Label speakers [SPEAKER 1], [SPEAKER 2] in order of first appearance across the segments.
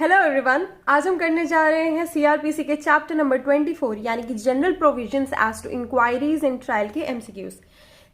[SPEAKER 1] Hello everyone, आज हम करने जा रहे हैं सीआरपीसी के चैप्टर नंबर 24 यानी कि general provisions as to inquiries in trial के एमसीक्यूज।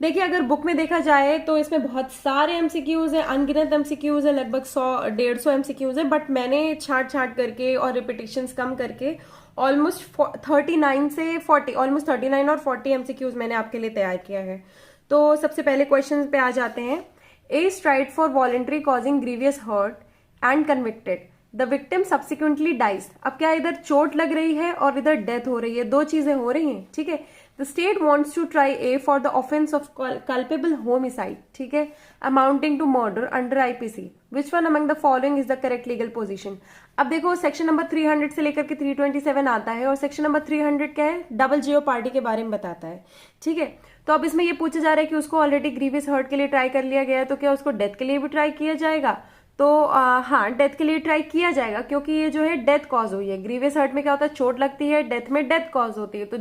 [SPEAKER 1] देखिए, अगर बुक में देखा जाए तो इसमें बहुत सारे एमसीक्यूज हैं, अनगिनत एमसीक्यूज है, लगभग 100-150 एमसीक्यूज है। बट मैंने छाट करके और रिपीटिशंस कम करके ऑलमोस्ट 39 से 40, ऑलमोस्ट 39 और 40 एमसीक्यूज मैंने आपके लिए तैयार किया है। तो सबसे पहले क्वेश्चन पे आ जाते हैं। Is tried for voluntary causing grievous hurt and convicted, the victim subsequently dies. अब क्या इधर चोट लग रही है और इधर डेथ हो रही है, दो चीजें हो रही हैं, ठीक है। The state wants to try A for the offence of culpable homicide, ठीक है, amounting to murder under IPC. Which one among the following is the correct legal position. अब देखो, सेक्शन नंबर 300 से लेकर के 327 आता है और सेक्शन नंबर 300 क्या है, डबल जियो पार्टी के बारे में बताता है, ठीक है। तो अब इसमें ये पूछा जा रहा है कि उसको ऑलरेडी ग्रीवियस हर्ट के लिए ट्राई कर लिया गया है, तो क्या उसको डेथ के लिए भी ट्राई किया जाएगा। तो हाँ, डेथ के लिए ट्राई किया जाएगा, क्योंकि ये जो है डेथ कॉज हुई है। ग्रीवियस हर्ट में क्या होता है, चोट लगती है, डेथ में डेथ कॉज होती है। तो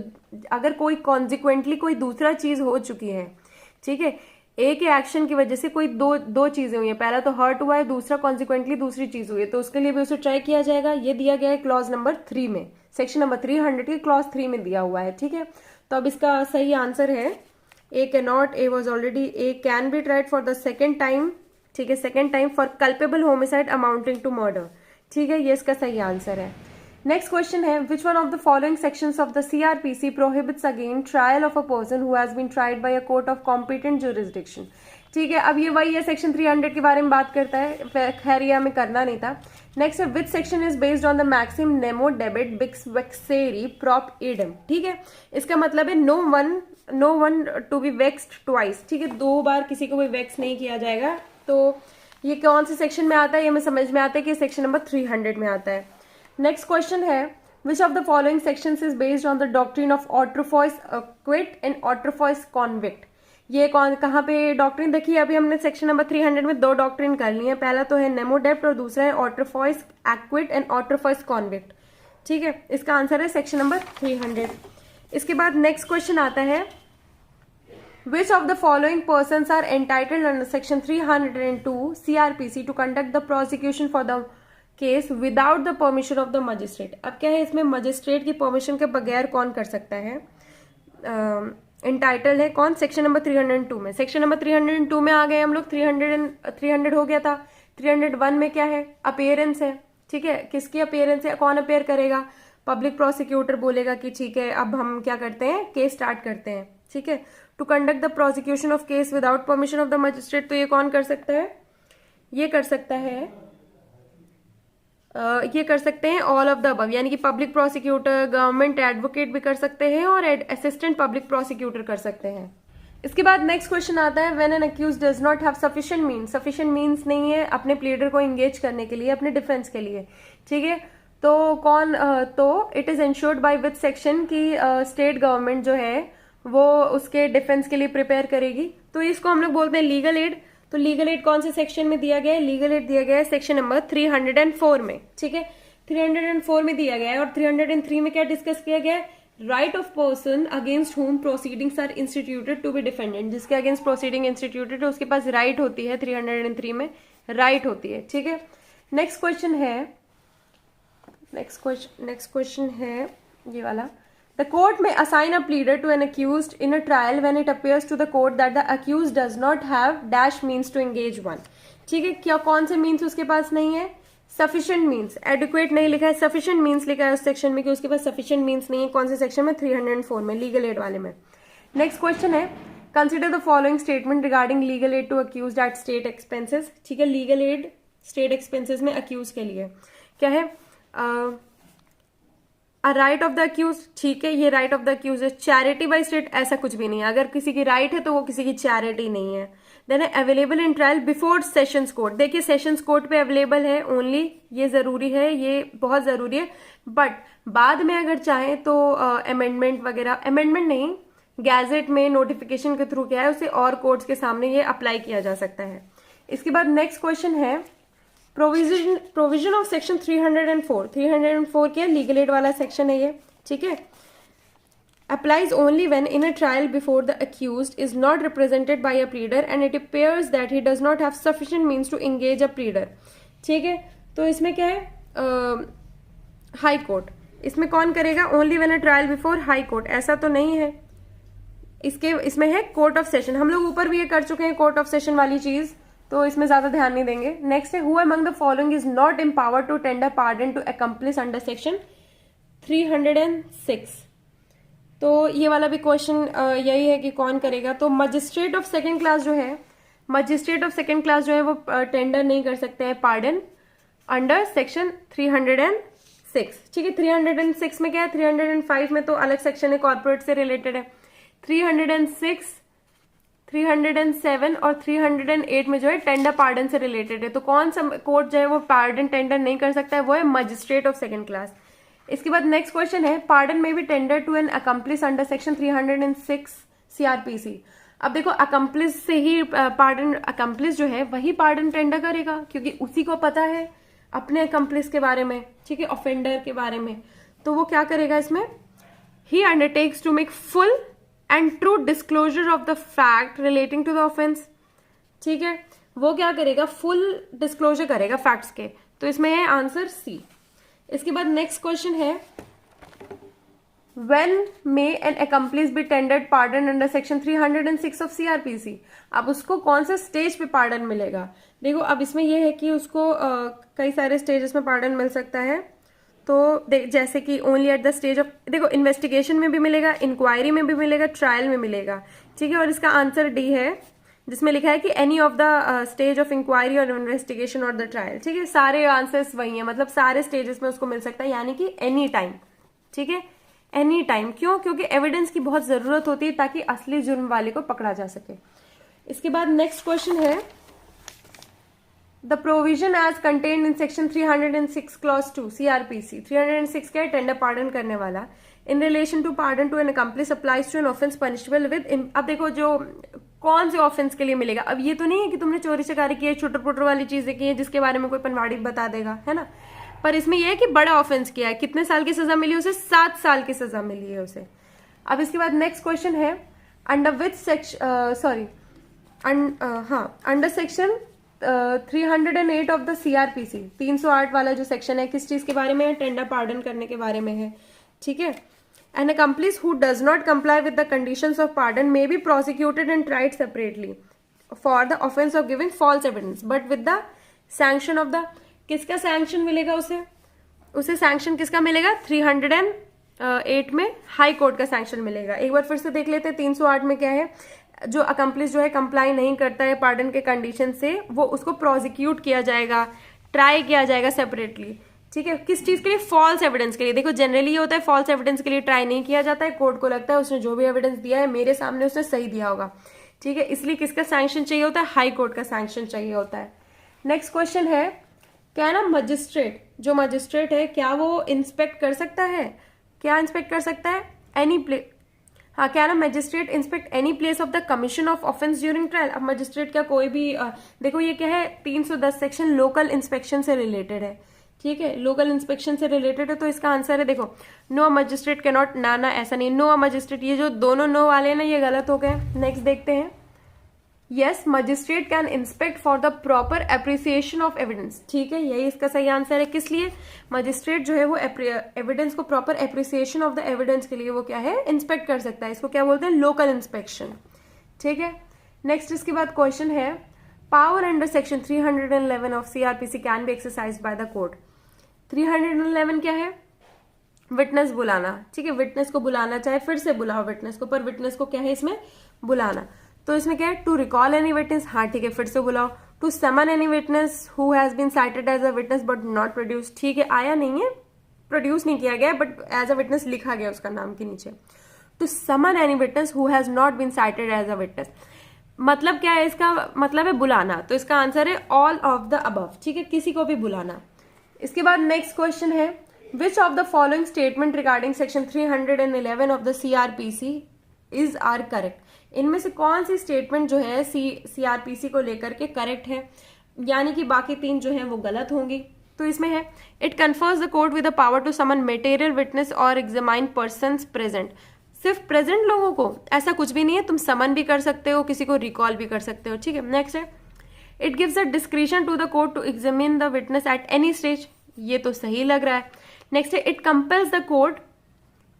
[SPEAKER 1] अगर कोई कॉन्सिक्वेंटली कोई दूसरा चीज हो चुकी है, ठीक है, एक एक्शन की वजह से कोई दो चीजें हुई है, पहला तो हर्ट हुआ है, दूसरा कॉन्सिक्वेंटली दूसरी चीज हुई है, तो उसके लिए भी उसे ट्राई किया जाएगा। ये दिया गया है क्लॉज नंबर 3 में, सेक्शन नंबर 300 के क्लॉज 3 में दिया हुआ है, ठीक है। तो अब इसका सही आंसर है A can not, A was already, A can be tried for the second time, ठीक है, second time for culpable homicide amounting to murder, ठीक है, ये इसका सही आंसर है। नेक्स्ट क्वेश्चन है, which one of the following sections of the CrPC prohibits again trial of a person who has been tried by a court of competent jurisdiction. ठीक है, अब ये वही है, सेक्शन 300 के बारे में बात करता है, खैर ये हमें करना नहीं था। नेक्स्ट है, which section is based on the maxim nemo debet bis vexari pro eodem. ठीक है, इसका मतलब है no one to be vexed twice, ठीक है, दो बार किसी को भी वेक्स नहीं किया जाएगा। तो ये कौन से सेक्शन में आता है, ये हमें समझ में आता है कि सेक्शन नंबर 300 में आता है। नेक्स्ट क्वेश्चन है, which of the following sections is based on the doctrine of autrefois acquit and autrefois convict. ये कहाँ पे डॉक्ट्रिन, देखिए अभी हमने सेक्शन नंबर 300 में दो डॉक्ट्रिन कर ली है, पहला तो है नेमोडेप्ट और दूसरा है ऑट्रोफॉइस एक्विट एंड ऑट्रोफॉइस कॉन्विक्ट, ठीक है। इसका आंसर है सेक्शन नंबर 300। इसके बाद नेक्स्ट क्वेश्चन आता है, which of the following persons are entitled under section 302 CRPC to conduct the prosecution for the case without the permission of the magistrate। अब क्या है, इसमें मजिस्ट्रेट की परमिशन के बगैर कौन कर सकता है, एंटाइटल्ड है कौन, सेक्शन नंबर 302 में। सेक्शन नंबर 302 में आ गए हम लोग, 300 हो गया था। 301 में क्या है, अपेयरेंस है, ठीक है, किसकी अपेयरेंस है, कौन अपेयर करेगा, पब्लिक प्रोसिक्यूटर बोलेगा कि ठीक है अब हम क्या करते हैं, केस स्टार्ट करते हैं, ठीक है। To conduct the prosecution of case without permission of the magistrate, तो ये कौन कर सकता है, ये कर सकता है, ये कर सकते हैं ऑल ऑफ द अबव, यानी कि पब्लिक प्रोसिक्यूटर, गवर्नमेंट एडवोकेट भी कर सकते हैं और असिस्टेंट पब्लिक प्रोसिक्यूटर कर सकते हैं। इसके बाद नेक्स्ट क्वेश्चन आता है, when an accused does not have sufficient means, sufficient means नहीं है अपने प्लीडर को एंगेज करने के लिए, अपने डिफेंस के लिए, ठीक है। तो तो it is insured by which section की स्टेट गवर्नमेंट जो है वो उसके डिफेंस के लिए प्रिपेयर करेगी, तो इसको हम लोग बोलते हैं लीगल एड। तो लीगल एड कौन से सेक्शन में दिया गया है, लीगल एड दिया गया है सेक्शन नंबर 304 में, ठीक है, 304 में दिया गया है। और 303 में क्या डिस्कस किया गया है, right of person against whom proceedings are instituted to be defended, जिसके अगेंस्ट प्रोसीडिंग इंस्टीट्यूटेड है उसके पास राइट होती है, 303 में राइट होती है, ठीक है। नेक्स्ट क्वेश्चन है ये वाला, The court may assign a pleader to an accused in a trial when it appears to the court that the accused does not have dash means to engage one। ठीक है, क्या कौन से means उसके पास नहीं है, sufficient means, adequate नहीं लिखा है, sufficient means लिखा है उस सेक्शन में कि उसके पास sufficient means नहीं है। कौन से सेक्शन में, 304 में, लीगल एड वाले में। नेक्स्ट क्वेश्चन है, consider the following statement regarding legal aid to accused at state expenses. ठीक है, लीगल एड स्टेट एक्सपेंसेस में अक्यूज के लिए क्या है, राइट ऑफ द अक्यूज, ठीक है, ये राइट ऑफ द अक्यूज है। चैरिटी बाय स्टेट ऐसा कुछ भी नहीं है, अगर किसी की राइट है तो वो किसी की चैरिटी नहीं है। Then available in trial before sessions court, देखिए सेशंस कोर्ट पे अवेलेबल है ओनली, ये जरूरी है, ये बहुत जरूरी है। बट बाद में अगर चाहे तो अमेंडमेंट वगैरह, अमेंडमेंट नहीं, गैजेट में नोटिफिकेशन के थ्रू क्या है उसे और कोर्ट्स के सामने ये अप्लाई किया जा सकता है। इसके बाद नेक्स्ट क्वेश्चन है, प्रोविजन ऑफ सेक्शन 304 क्या, लीगल एड वाला सेक्शन है ये, ठीक है। applies only when in a trial before the accused is not represented by a pleader and it appears that he does not have sufficient means to engage a pleader। ठीक है, तो इसमें क्या है, हाई कोर्ट। इसमें कौन करेगा? Only when a trial before high court, ऐसा तो नहीं है। इसमें है कोर्ट ऑफ सेशन। हम लोग ऊपर भी ये कर चुके हैं कोर्ट ऑफ सेशन वाली चीज, तो इसमें ज्यादा ध्यान नहीं देंगे। नेक्स्ट है who among the following is not empowered to tender pardon to accomplice under section 306। तो ये वाला भी क्वेश्चन यही है कि कौन करेगा। तो मजिस्ट्रेट ऑफ सेकेंड क्लास जो है, मजिस्ट्रेट ऑफ सेकेंड क्लास जो है वो टेंडर नहीं कर सकते हैं पार्डन अंडर सेक्शन 306। ठीक है, 306 में क्या है? 305 में तो अलग सेक्शन है, कॉर्पोरेट से रिलेटेड है। 306, 307 और 308 में जो है टेंडर पार्डन से रिलेटेड है। तो कौन सा कोर्ट जो है वो पार्डन टेंडर नहीं कर सकता है? वो है मजिस्ट्रेट ऑफ सेकेंड क्लास। इसके बाद नेक्स्ट क्वेश्चन है पार्डन में be tender to an accomplice under section 306 CrPC. अब देखो अकम्प्लिस से ही पार्डन, अकम्प्लिस जो है वही पार्डन टेंडर करेगा क्योंकि उसी को पता है अपने अकम्प्लिस के बारे में, ठीक है, ऑफेंडर के बारे में। तो वो क्या करेगा इसमें? He undertakes to make full and true disclosure of the fact relating to the offence. ठीक है, वो क्या करेगा? फुल डिस्क्लोजर करेगा फैक्ट्स के। तो इसमें है आंसर सी। इसके बाद नेक्स्ट क्वेश्चन है When may an accomplice be tendered pardon under section 306 of CRPC? अब उसको कौन सा स्टेज पे पार्डन मिलेगा? देखो अब इसमें यह है कि उसको कई सारे स्टेजेस में पार्डन मिल सकता है। तो जैसे कि only at the stage of, देखो इन्वेस्टिगेशन में भी मिलेगा, इंक्वायरी में भी मिलेगा, ट्रायल में मिलेगा। ठीक है, और इसका आंसर डी है जिसमें लिखा है कि any of the stage of inquiry और इन्वेस्टिगेशन और द ट्रायल। ठीक है, सारे आंसर्स वही है, मतलब सारे स्टेजेस में उसको मिल सकता है, यानी कि एनी टाइम। ठीक है, एनी टाइम। क्यों? क्योंकि एविडेंस की बहुत जरूरत होती है ताकि असली जुर्म वाले को पकड़ा जा सके। इसके बाद नेक्स्ट क्वेश्चन है the provision as contained in section 306 clause 2 CrPC. 306 क्या है? टेंडर पार्डन करने वाला। In relation to pardon to an accomplice applies to an offence punishable with. अब देखो जो कौन से ऑफेंस के लिए मिलेगा। अब ये तो नहीं है कि तुमने चोरी चकारी की है, छुटर पुटर वाली चीजें की है जिसके बारे में कोई पनवाड़ी बता देगा, है ना। पर इसमें यह है कि बड़ा ऑफेंस किया है। कितने साल की सजा मिली उसे? 7 साल की सजा मिली है उसे। अब इसके बाद नेक्स्ट क्वेश्चन है under which section, sorry under section 308 of the CrPC. 308 वाला जो सेक्शन है किस चीज के बारे में है? टेंडर पार्डन करने के बारे में है। ठीक है, an accomplice who does not comply with the conditions of pardon may be prosecuted and tried separately for the offence of giving false evidence but with the sanction of the. किसका sanction मिलेगा उसे? उसे sanction किसका मिलेगा? 308 में high court का sanction मिलेगा। एक बार फिर से देख लेते हैं 308 में क्या है। जो अकम्प्लिस जो है कंप्लाई नहीं करता है पार्डन के कंडीशन से, वो उसको प्रोसिक्यूट किया जाएगा, ट्राई किया जाएगा सेपरेटली। ठीक है, किस चीज के लिए? फॉल्स एविडेंस के लिए। देखो जनरली ये होता है फॉल्स एविडेंस के लिए ट्राई नहीं किया जाता है। कोर्ट को लगता है उसने जो भी एविडेंस दिया है मेरे सामने उसने सही दिया होगा। ठीक है, इसलिए किसका सैंक्शन चाहिए होता है? हाई कोर्ट का सैंक्शन चाहिए होता है। नेक्स्ट क्वेश्चन है क्या ना मजिस्ट्रेट, जो मजिस्ट्रेट है क्या वो इंस्पेक्ट कर सकता है? क्या इंस्पेक्ट कर सकता है? Any place. हाँ, क्या ना magistrate inspect any place of the commission of offence during trial. अब मजिस्ट्रेट क्या कोई भी देखो ये क्या है? 310 सेक्शन लोकल इंस्पेक्शन से रिलेटेड है। ठीक है, लोकल इंस्पेक्शन से रिलेटेड है। तो इसका आंसर है देखो नो मजिस्ट्रेट कैन नॉट, ना ऐसा नहीं, नो मजिस्ट्रेट। ये जो दोनों नो वाले हैं ना ये गलत हो गए। नेक्स्ट देखते हैं। Yes, magistrate can inspect for the proper appreciation of evidence. ठीक है, यही इसका सही आंसर है। किस लिए? मजिस्ट्रेट जो है वो एविडेंस को proper appreciation of the evidence के लिए वो क्या है? इंस्पेक्ट कर सकता है। इसको क्या बोलते हैं? Local inspection. ठीक है, नेक्स्ट इसके बाद क्वेश्चन है power under section 311 of CrPC can be exercised bye the court. 311 क्या है? विटनेस बुलाना। ठीक है, विटनेस को बुलाना, चाहे फिर से बुलाओ विटनेस को, पर विटनेस को क्या है इसमें? बुलाना। तो इसमें क्या है? To recall any witness. हाँ ठीक है, फिर से बुलाओ। To summon any witness who has been cited as a witness but not produce. ठीक है, आया नहीं है, प्रोड्यूस नहीं किया गया बट एज अ विटनेस लिखा गया उसका नाम के नीचे। To summon any witness who has not been cited as a witness. मतलब क्या है? इसका मतलब है बुलाना। तो इसका आंसर है ऑल ऑफ द अबव। ठीक है, किसी को भी बुलाना। इसके बाद नेक्स्ट क्वेश्चन है which of the following statement regarding section 311 of the CrPC is are correct. इनमें से कौन सी स्टेटमेंट जो है सीआरपीसी को लेकर के करेक्ट है, यानी कि बाकी 3 जो है वो गलत होंगी। तो इसमें है it confers the court with the power to summon material witness और एग्जामाइन पर्सन्स प्रेजेंट। सिर्फ प्रेजेंट लोगों को, ऐसा कुछ भी नहीं है। तुम समन भी कर सकते हो, किसी को रिकॉल भी कर सकते हो। ठीक है, नेक्स्ट है it gives a discretion to the court to examine the witness at any stage. ये तो सही लग रहा है। नेक्स्ट है it compels the court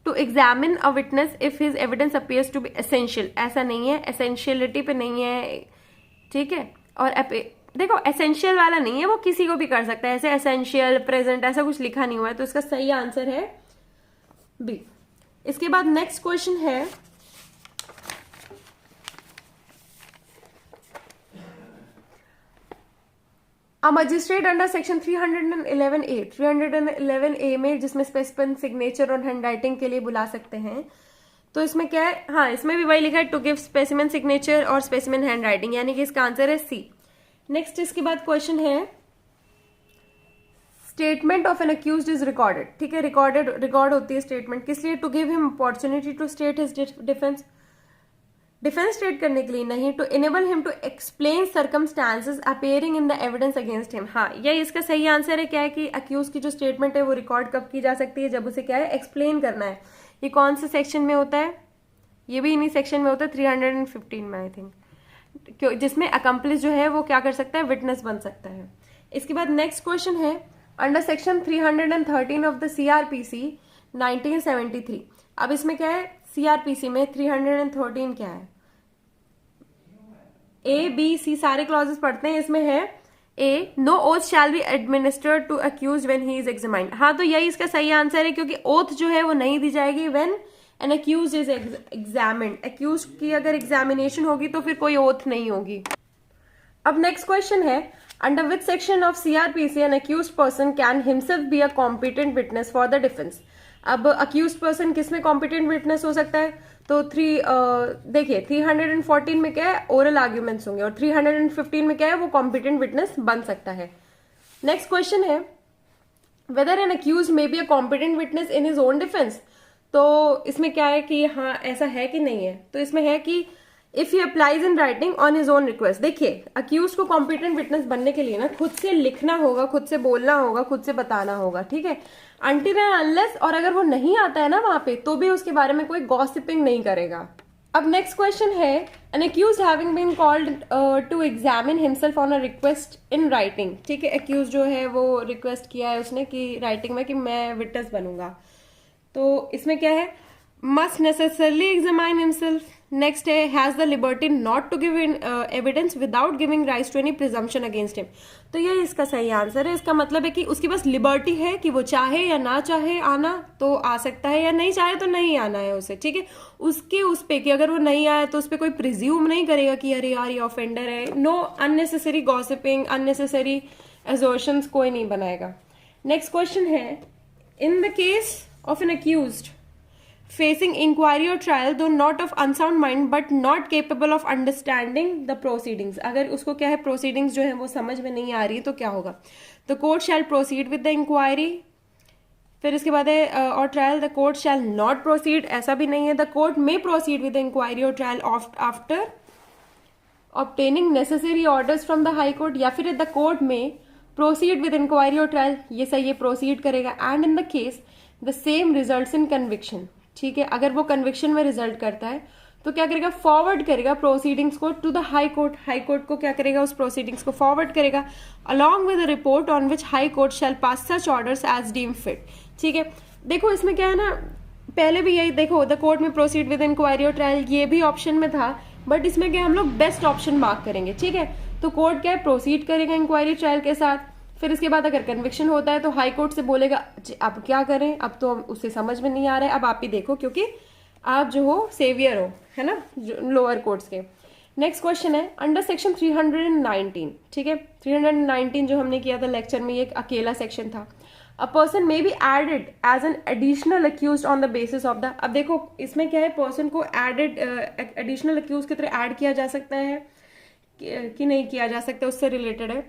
[SPEAKER 1] to examine a witness if his evidence appears to be essential. ऐसा नहीं है, एसेंशियलिटी पे नहीं है, ठीक है। और देखो एसेंशियल वाला नहीं है, वो किसी को भी कर सकता है, ऐसे एसेंशियल प्रेजेंट ऐसा कुछ लिखा नहीं हुआ है, तो इसका सही आंसर है बी। इसके बाद नेक्स्ट क्वेश्चन है a magistrate under section 311A 311A में जिसमें स्पेसिफिक सिग्नेचर और हैंड राइटिंग के लिए बुला सकते हैं, तो इसमें क्या है, हाँ इसमें भी वही लिखा है टू गिव स्पेसिमेन सिग्नेचर और स्पेसिमेन हैंड राइटिंग, यानी कि इसका आंसर है सी। नेक्स्ट इसके बाद क्वेश्चन है statement of an accused is recorded, ठीक है। रिकॉर्ड होती है स्टेटमेंट किस लिए, to give him opportunity to state his defence state करने के लिए नहीं, to enable him to explain circumstances appearing in the evidence against him. हाँ यही इसका सही आंसर है। क्या है कि अक्यूज की जो स्टेटमेंट है वो रिकॉर्ड कब की जा सकती है, जब उसे क्या है एक्सप्लेन करना है। ये कौन से सेक्शन में होता है, ये भी इन्हीं सेक्शन में होता है 315 में आई थिंक, जिसमें अकम्प्लिस जो है वो क्या कर सकता है, विटनेस बन सकता है। इसके बाद नेक्स्ट क्वेश्चन है under section 313 of the CRPC 1973। अब इसमें क्या है, CRPC में 313 क्या है, A, B, C सारे क्लॉजेस पढ़ते हैं। इसमें है A, no oath shall be administered to accused when he is examined. हाँ तो यही इसका सही आंसर है, क्योंकि ओथ जो है वो नहीं दी जाएगी when an accused is examined. Accused की अगर एग्जामिनेशन होगी तो फिर कोई ओथ नहीं होगी। अब नेक्स्ट क्वेश्चन है under which section of CRPC an accused person can himself be a competent witness for the defence. अब अक्यूज्ड पर्सन किसमें कॉम्पिटेंट विटनेस हो सकता है, तो देखिए 314 में क्या है, ओरल आर्ग्यूमेंट्स होंगे, और 315 में क्या है, वो कॉम्पिटेंट विटनेस बन सकता है। नेक्स्ट क्वेश्चन है whether an accused may be a competent witness in his own defence. तो इसमें क्या है कि हाँ ऐसा है कि नहीं है, तो इसमें है कि if he applies in writing on his own request. देखिए अक्यूज को कॉम्पिटेंट विटनेस बनने के लिए ना खुद से लिखना होगा, खुद से बोलना होगा, खुद से बताना होगा, ठीक है। अनटिल एंड अनलेस, और अगर वो नहीं आता है ना वहां पे, तो भी उसके बारे में कोई गॉसिपिंग नहीं करेगा। अब नेक्स्ट क्वेश्चन है an accused having been called to examine himself on a request in writing, ठीक है। अक्यूज जो है वो रिक्वेस्ट किया है उसने कि राइटिंग में कि मैं विटनेस बनूंगा, तो इसमें क्या है, must necessarily examine himself. Next है has the liberty not to give evidence without giving rise to any presumption against him. तो ये इसका सही आंसर है। इसका मतलब है कि उसके पास लिबर्टी है कि वो चाहे या ना चाहे आना तो आ सकता है, या नहीं चाहे तो नहीं आना है उसे, ठीक है। उसके उस पे कि अगर वो नहीं आया तो उस पर कोई प्रिज्यूम नहीं करेगा कि अरे यार ये ऑफेंडर है। Know unnecessary gossiping, unnecessary assertions कोई नहीं बनाएगा। नेक्स्ट क्वेश्चन है इन the case of an accused facing inquiry or trial though not of unsound mind but not capable of understanding the proceedings। अगर उसको क्या है proceedings जो है वो समझ में नहीं आ रही तो क्या होगा, the court shall proceed with the inquiry। फिर इसके बाद है और trial the court shall not proceed, ऐसा भी नहीं है, the court may proceed with the inquiry और trial after obtaining necessary orders from the high court, या फिर the court may proceed with inquiry और ट्रायल, ये सही है, प्रोसीड करेगा। And in the case the same results in conviction, ठीक है। अगर वो कन्विक्शन में रिजल्ट करता है तो क्या करेगा, फॉरवर्ड करेगा प्रोसीडिंग्स को to the high court. High court को क्या करेगा, उस प्रोसीडिंग्स को फॉरवर्ड करेगा along with a report on which high court shall pass such orders as deem fit, ठीक है। देखो इसमें क्या है ना, पहले भी यही देखो the court may proceed with inquiry और ट्रायल, ये भी ऑप्शन में था, बट इसमें क्या हम लोग बेस्ट ऑप्शन मार्क करेंगे, ठीक है। तो कोर्ट क्या है, प्रोसीड करेगा इंक्वायरी ट्रायल के साथ। फिर इसके बाद अगर कन्विक्शन होता है तो हाई कोर्ट से बोलेगा अब क्या करें, अब तो उसे समझ में नहीं आ रहा है, अब आप ही देखो, क्योंकि आप जो हो सेवियर हो, है ना, लोअर कोर्ट्स के। नेक्स्ट क्वेश्चन है अंडर सेक्शन 319, ठीक है। 319 जो हमने किया था लेक्चर में, ये एक अकेला सेक्शन था। A person may be added as an additional accused on the basis of the. अब देखो इसमें क्या है, पर्सन को एडेड एडिशनल अक्यूज की तरह ऐड किया जा सकता है कि नहीं किया जा सकता, उससे रिलेटेड है।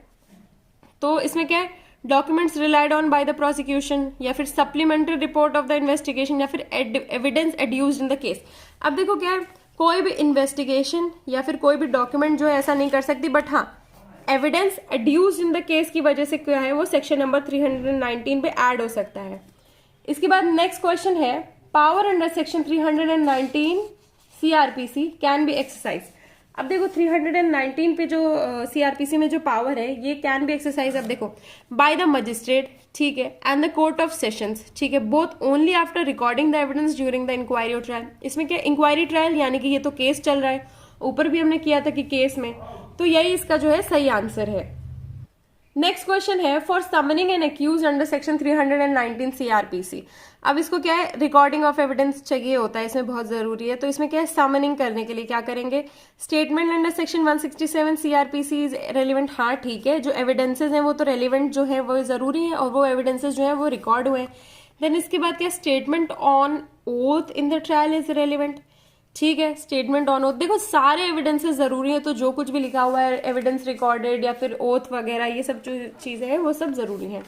[SPEAKER 1] तो इसमें क्या है, documents relied on by the prosecution, या फिर supplementary report of the investigation, या फिर एविडेंस एड्यूस्ड इन द केस। अब देखो क्या है, कोई भी इन्वेस्टिगेशन या फिर कोई भी डॉक्यूमेंट जो है ऐसा नहीं कर सकती, बट हाँ एविडेंस एड्यूस्ड इन द केस की वजह से क्या है, वो सेक्शन नंबर 319 पे ऐड हो सकता है। इसके बाद नेक्स्ट क्वेश्चन है power under section 319 CRPC can be exercise. अब देखो 319 पे जो सीआरपीसी में जो पावर है ये कैन बी एक्सरसाइज, अब देखो बाय द मजिस्ट्रेट, ठीक है, and the court of sessions, ठीक है, both only after recording the evidence during the inquiry और ट्रायल। इसमें क्या इंक्वायरी ट्रायल, यानी कि ये तो केस चल रहा है, ऊपर भी हमने किया था कि केस में, तो यही इसका जो है सही आंसर है। नेक्स्ट क्वेश्चन है for summoning an accused under section 319 CrPC. अब इसको क्या है, रिकॉर्डिंग ऑफ एविडेंस चाहिए होता है, इसमें बहुत जरूरी है, तो इसमें क्या है, समनिंग करने के लिए क्या करेंगे, statement under section 167 CrPC is relevant. हाँ ठीक है, जो एविडेंसेज हैं वो तो रेलिवेंट जो है वो जरूरी है, और वो एविडेंसेज जो है वो रिकॉर्ड हुए हैं। देन इसके बाद क्या, statement on oath in the trial is relevant, ठीक है, स्टेटमेंट ऑन ओथ, देखो सारे एविडेंसेस जरूरी है, तो जो कुछ भी लिखा हुआ है एविडेंस रिकॉर्डेड या फिर ओथ वगैरह, ये सब जो चीजें हैं वो सब जरूरी है।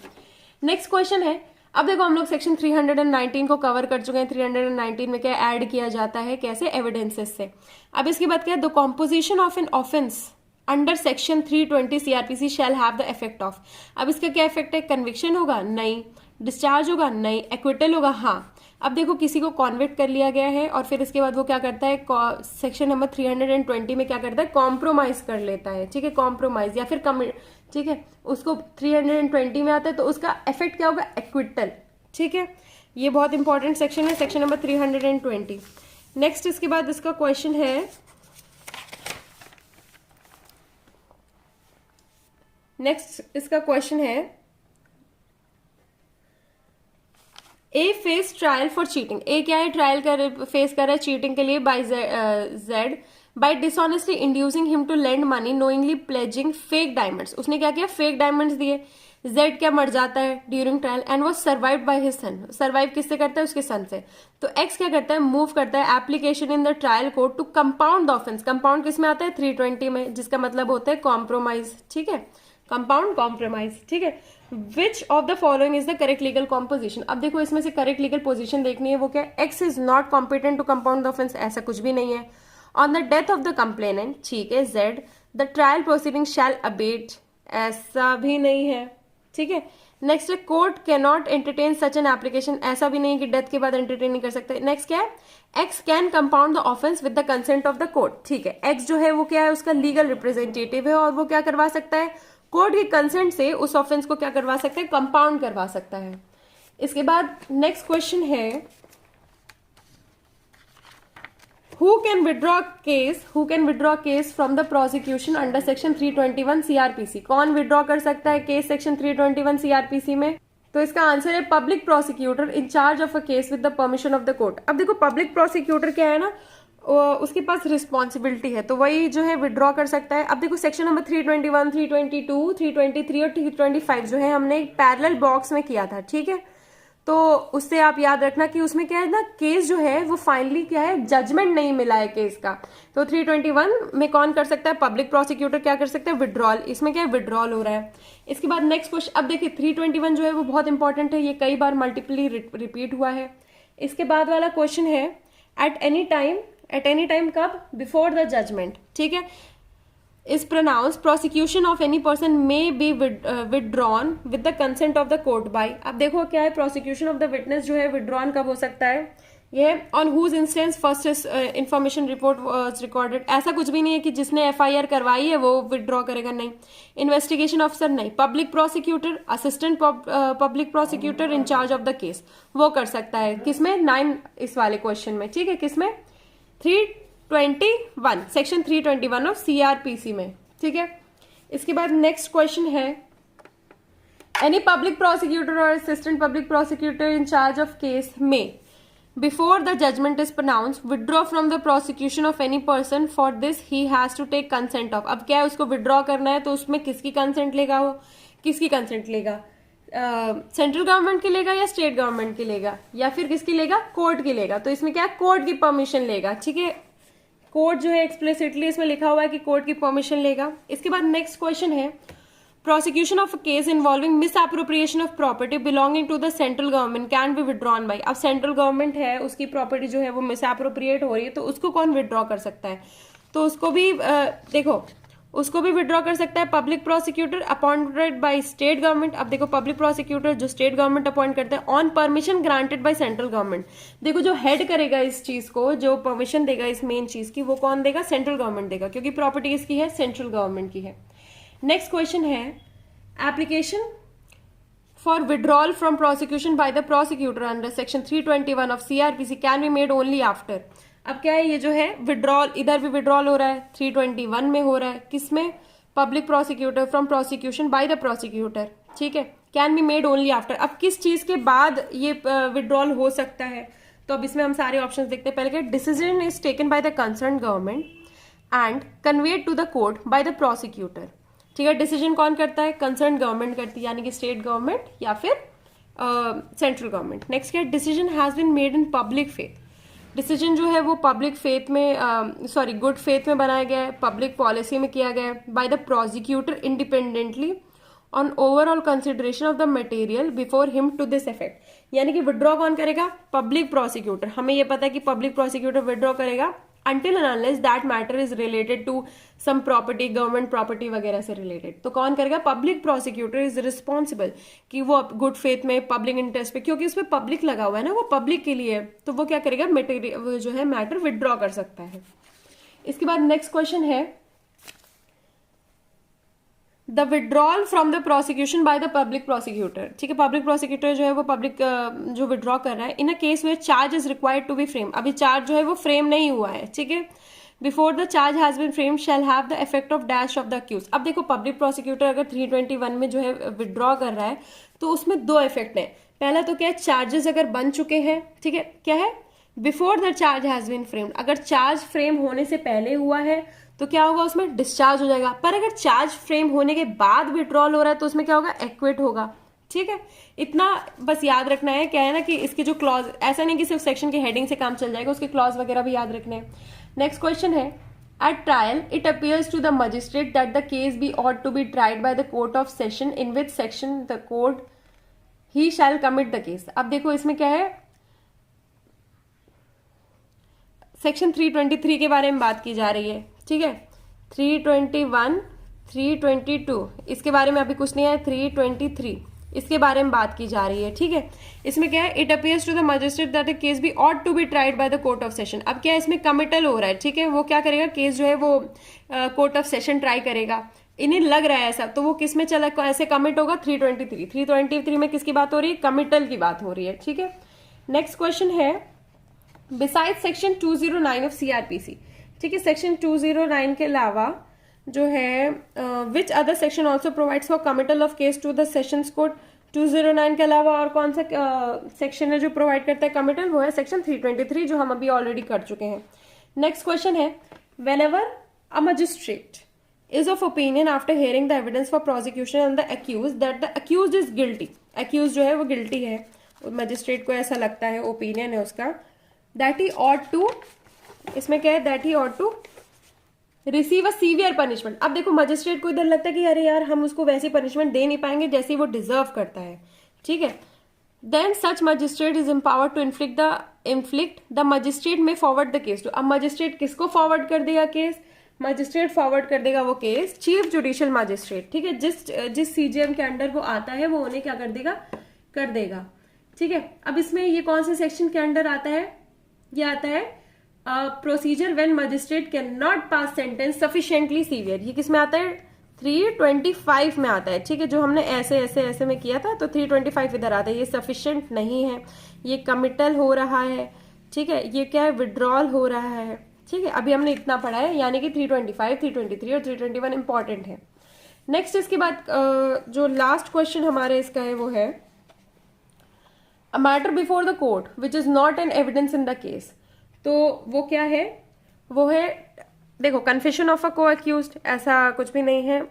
[SPEAKER 1] नेक्स्ट क्वेश्चन है, अब देखो हम लोग सेक्शन 319 को कवर कर चुके हैं। 319 में क्या ऐड किया जाता है, कैसे, एविडेंसेस से। अब इसके बाद क्या है, the composition of an offence under section 320 CrPC shell have the effect of. अब इसका क्या इफेक्ट है, कन्विक्शन होगा, नहीं, डिस्चार्ज होगा, नहीं, एक्विटल होगा, हाँ। अब देखो किसी को कॉन्विक्ट कर लिया गया है और फिर इसके बाद वो क्या करता है, सेक्शन नंबर 320 में क्या करता है, कॉम्प्रोमाइज कर लेता है, ठीक है, कॉम्प्रोमाइज या फिर ठीक है, उसको 320 में आता है, तो उसका इफेक्ट क्या होगा, एक्विटल, ठीक है। ये बहुत इंपॉर्टेंट सेक्शन है, सेक्शन नंबर 320। नेक्स्ट इसके बाद इसका क्वेश्चन है, नेक्स्ट इसका क्वेश्चन है, ए फेस ट्रायल फॉर चीटिंग। ए क्या है, ट्रायल फेस कर रहा है चीटिंग के लिए by Z by dishonestly inducing him to lend money knowingly pledging fake diamonds. उसने क्या किया, फेक डायमंड्स दिए। जेड क्या, मर जाता है during trial and was survived by his son. Survive किससे करता है, उसके सन से। तो एक्स क्या करता है, मूव करता है application in the trial court to compound the offence. Compound किस में आता है, 320 में, जिसका मतलब होता है कॉम्प्रोमाइज, ठीक है, कंपाउंड कॉम्प्रोमाइज, ठीक है। Which of the following is the correct legal composition. अब देखो इसमें से करेक्ट लीगल पोजिशन देखनी है, वो क्या, X is not competent to compound the offence, ऐसा कुछ भी नहीं है। On the death of the complainant, ठीक है, Z the trial proceeding shall abate, ऐसा भी नहीं है, ठीक है। नेक्स्ट है, court can not entertain such an application, ऐसा भी नहीं कि डेथ के बाद एंटरटेन नहीं कर सकते। नेक्स्ट क्या है, x can compound the offence with the consent of the court, ठीक है। एक्स जो है वो क्या है, उसका लीगल रिप्रेजेंटेटिव है और वो क्या करवा सकता है, कोर्ट के कंसेंट से उस ऑफेंस को क्या करवा सकते हैं, कंपाउंड करवा सकता है। इसके बाद नेक्स्ट क्वेश्चन है, who can withdraw case from the prosecution under section 321 CrPC. कौन विड्रॉ कर सकता है केस सेक्शन 321 सीआरपीसी में, तो इसका आंसर है public prosecutor in charge of a case with the permission of the court. अब देखो पब्लिक प्रोसिक्यूटर क्या है ना, उसके पास रिस्पॉन्सिबिलिटी है, तो वही जो है विड्रॉ कर सकता है। अब देखो सेक्शन नंबर 321, 322, 323 और 325 जो है हमने पैरेलल बॉक्स में किया था, ठीक है। तो उससे आप याद रखना कि उसमें क्या है ना, केस जो है वो फाइनली क्या है, जजमेंट नहीं मिला है केस का। तो 321 में कौन कर सकता है, पब्लिक प्रोसिक्यूटर क्या कर सकता है, विड्रॉल। इसमें क्या है, विड्रॉल हो रहा है। इसके बाद नेक्स्ट क्वेश्चन, अब देखिए 321 जो है वो बहुत इंपॉर्टेंट है, ये कई बार मल्टीपली रिपीट हुआ है। इसके बाद वाला क्वेश्चन है, एट एनी टाइम कब, बिफोर द जजमेंट, ठीक है, is pronounced, prosecution of any person may be withdrawn with the consent of the court by। अब देखो क्या है, prosecution of the witness जो है withdrawn कब हो सकता है, ये on whose instance first information report was recorded। ऐसा कुछ भी नहीं है कि जिसने FIR करवाई है वो withdraw करेगा, नहीं। इन्वेस्टिगेशन ऑफिसर नहीं, public prosecutor, assistant public prosecutor in charge of the case, वो कर सकता है। किसमें, 9 इस वाले क्वेश्चन में, ठीक है, किसमें, 321 सेक्शन 321 ऑफ सीआरपीसी में, ठीक है। इसके बाद नेक्स्ट क्वेश्चन है, एनी पब्लिक प्रोसिक्यूटर और assistant public prosecutor in charge of case may before the judgment is pronounce withdraw from the prosecution of any person, for this he has to take consent of. अब क्या है, उसको withdraw करना है तो उसमें किसकी कंसेंट लेगा, वो किसकी कंसेंट लेगा, सेंट्रल गवर्नमेंट की लेगा या स्टेट गवर्नमेंट की लेगा, या फिर किसकी लेगा, कोर्ट की लेगा। तो इसमें क्या है, कोर्ट की परमिशन लेगा, ठीक है। कोर्ट जो है एक्सप्लिसिटली इसमें लिखा हुआ है कि कोर्ट की परमिशन लेगा। इसके बाद नेक्स्ट क्वेश्चन है, prosecution of a case involving misappropriation of property belonging to the central government can be withdrawn by. अब सेंट्रल गवर्नमेंट है, उसकी प्रॉपर्टी जो है वो मिस एप्रोप्रिएट हो रही है, तो उसको कौन विड्रॉ कर सकता है, तो उसको भी देखो उसको भी विड्रॉ कर सकता है public prosecutor appointed by state government. अब देखो पब्लिक प्रोसिक्यूटर जो स्टेट गवर्नमेंट अपॉइंट करता है on permission granted by central government. देखो जो हेड करेगा इस चीज को, जो परमिशन देगा इस मेन चीज की, वो कौन देगा? सेंट्रल गवर्नमेंट देगा, क्योंकि प्रॉपर्टी इसकी है, सेंट्रल गवर्नमेंट की है। नेक्स्ट क्वेश्चन है application for withdrawal from prosecution bye the prosecutor under section 321 of CrPC can be made only after. अब क्या है, ये जो है विड्रॉल, इधर भी विड्रॉल हो रहा है, 321 में हो रहा है, किसमें? Public prosecutor from prosecution bye the prosecutor, ठीक है, can be made only after. अब किस चीज के बाद ये विड्रॉल हो सकता है? तो अब इसमें हम सारे ऑप्शंस देखते हैं। पहले क्या, decision is taken by the concern government and conveyed to the court by the prosecutor, ठीक है। डिसीजन कौन करता है? कंसर्न गवर्नमेंट करती है, यानी कि स्टेट गवर्नमेंट या फिर सेंट्रल गवर्नमेंट। नेक्स्ट क्या है, decision has been made in public faith. Decision जो है वो पब्लिक फेथ में गुड फेथ में बनाया गया है, पब्लिक पॉलिसी में किया गया है, by the prosecutor independently on overall consideration of the material before him to this effect. यानी कि विड्रॉ कौन करेगा? Public prosecutor. हमें ये पता है कि पब्लिक प्रोसिक्यूटर विड्रॉ करेगा until and unless that matter is related to some property, government property वगैरह से related। तो कौन करेगा? पब्लिक प्रोसिक्यूटर इज रिस्पॉन्सिबल कि वो गुड फेथ में पब्लिक इंटरेस्ट पे, क्योंकि उसमें पब्लिक लगा हुआ है ना, वो पब्लिक के लिए है, तो वो क्या करेगा? मटेरियल जो है मैटर विड्रॉ कर सकता है। इसके बाद नेक्स्ट क्वेश्चन है the withdrawal from the prosecution by the public prosecutor, ठीक है। पब्लिक प्रोसिक्यूटर जो है वो पब्लिक जो विड्रॉ कर रहा है in a case where charge is required to be frame. अभी चार्ज जो है वो फ्रेम नहीं हुआ है, ठीक है। Before the charge has been frame shall have the effect of dash of the accuse. अब देखो पब्लिक प्रोसिक्यूटर अगर 321 में जो है विड्रॉ कर रहा है तो उसमें दो इफेक्ट है। पहला तो क्या है, चार्जेस अगर बन चुके हैं, ठीक है, क्या है? Before the charge has been framed. अगर चार्ज फ्रेम होने से पहले हुआ है तो क्या होगा? उसमें डिस्चार्ज हो जाएगा। पर अगर चार्ज फ्रेम होने के बाद विड्रॉल हो रहा है तो उसमें क्या होगा? एक्विट होगा, ठीक है। इतना बस याद रखना है। क्या है ना कि इसकी जो क्लॉज, ऐसा नहीं कि सिर्फ सेक्शन की हेडिंग से काम चल जाएगा, उसके क्लॉज वगैरह भी याद रखने हैं। नेक्स्ट क्वेश्चन है at trial it appears to the magistrate that the case be ought to be tried by the court of session in which section the court ही शैल कमिट द केस। अब देखो इसमें क्या है, section 323 के बारे में बात की जा रही है, ठीक है। 321, 322 इसके बारे में अभी कुछ नहीं है, 323 इसके बारे में बात की जा रही है, ठीक है। इसमें क्या है, it appears to the magistrate that the case be ought to be tried by the court of session. अब क्या है, इसमें कमिटल हो रहा है, ठीक है। वो क्या करेगा, केस जो है वो कोर्ट ऑफ सेशन ट्राई करेगा। इन्हें लग रहा है ऐसा, तो वो किस में चला, ऐसे कमिट होगा? 323 में किसकी बात हो रही है? कमिटल की बात हो रही है, ठीक है। नेक्स्ट क्वेश्चन है बिसाइड सेक्शन 209 ऑफ सीआरपीसी, ठीक है। सेक्शन 209 के अलावा जो है which other section also provides for committal of case to the sessions court. 209 के अलावा और कौन सा सेक्शन है जो प्रोवाइड करता है कमिटल? वो है सेक्शन 323 जो हम अभी ऑलरेडी कर चुके हैं। नेक्स्ट क्वेश्चन है when ever a magistrate is of opinion after hearing the evidence for prosecution and the accused that the accused is guilty, accused जो है वो guilty है, मजिस्ट्रेट को ऐसा लगता है, ओपिनियन है उसका, that he ought to, इसमें क्या है, that he ought to receive a severe punishment। अब देखो मजिस्ट्रेट को इधर लगता है कि अरे यार हम उसको वैसी पनिशमेंट दे नहीं पाएंगे जैसे वो डिजर्व करता है, ठीक है। then such magistrate is empowered to inflict the magistrate may forward the case to। अब मजिस्ट्रेट किसको फॉरवर्ड कर देगा केस? मजिस्ट्रेट फॉरवर्ड कर देगा वो केस चीफ जुडिशियल मजिस्ट्रेट, ठीक है। जिस सीजीएम के अंडर वो आता है वो उन्हें क्या कर देगा, ठीक है। अब इसमें ये कौन से सेक्शन के अंडर आता है? ये आता है procedure when magistrate can not pass sentence sufficiently severe. ये किस में आता है? 325 में आता है, ठीक है। जो हमने ऐसे में किया था तो 325 इधर आता है। ये सफिशिएंट नहीं है, ये कमिटल हो रहा है, ठीक है। ये क्या है, विड्रॉल हो रहा है, ठीक है। अभी हमने इतना पढ़ा है, यानी कि 325, 323 और 321 इंपॉर्टेंट है। नेक्स्ट इसके बाद जो लास्ट क्वेश्चन हमारे इसका है वो है a matter before the court which is not an evidence in the case. तो वो क्या है, वो है देखो कन्फेशन ऑफ अ को अक्यूज्ड, ऐसा कुछ भी नहीं है,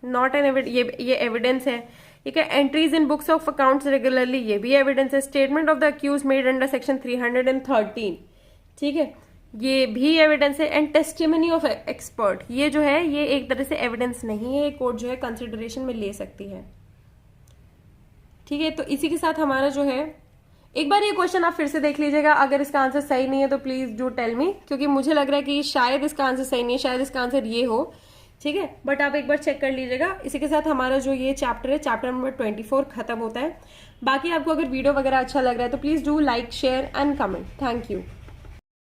[SPEAKER 1] नॉट एन एविडेंस, ये एविडेंस है, ठीक है। Entries in books of accounts regularly, ये भी एविडेंस है। Statement of the accused made under section 313, ठीक है, ये भी एविडेंस है। एंड टेस्टिमनी ऑफ एक्सपर्ट, ये जो है ये एक तरह से एविडेंस नहीं है, कोर्ट जो है कंसिडरेशन में ले सकती है, ठीक है। तो इसी के साथ हमारा जो है, एक बार ये क्वेश्चन आप फिर से देख लीजिएगा, अगर इसका आंसर सही नहीं है तो प्लीज डू टेल मी, क्योंकि मुझे लग रहा है कि शायद इसका आंसर सही नहीं है, शायद इसका आंसर ये हो ठीक है, बट आप एक बार चेक कर लीजिएगा। इसी के साथ हमारा जो ये चैप्टर है, चैप्टर नंबर 24 खत्म होता है। बाकी आपको अगर वीडियो वगैरह अच्छा लग रहा है तो please do like, share and comment. Thank you.